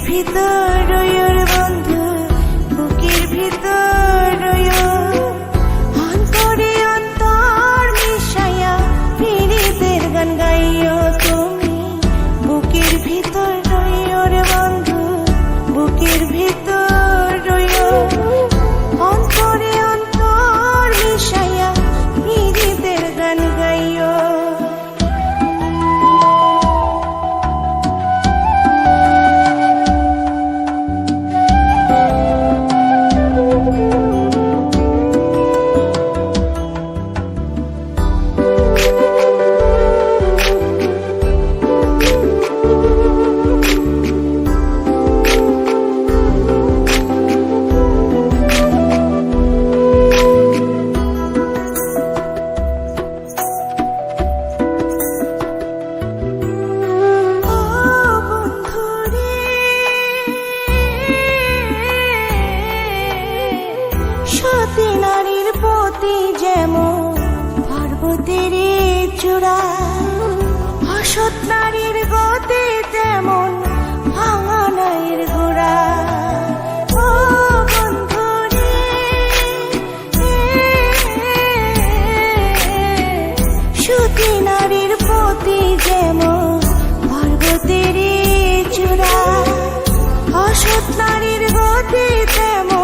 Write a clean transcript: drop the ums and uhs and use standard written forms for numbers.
ভিতর রইর বন্ধু, বুকের ভিতর রইর, অন্তরে অন্তর মিশাইয়া পীড়িতের গান গাইও তুমি। বুকের ভিতর রইর বন্ধু, বুকের ভিতর রইর, অন্তরে অন্তর মিশাইয়া পীড়িতের গান গাইও। সতী নারীর প্রতি যেমন পর্বতের চূড়া, অসৎ নারীর গতি তেমন ভাঙা নাইর গোড়া। ও বন্ধুরে, সতী নারীর প্রতি যেমন পর্বতের চূড়া, অসৎ নারীর গতি তেমন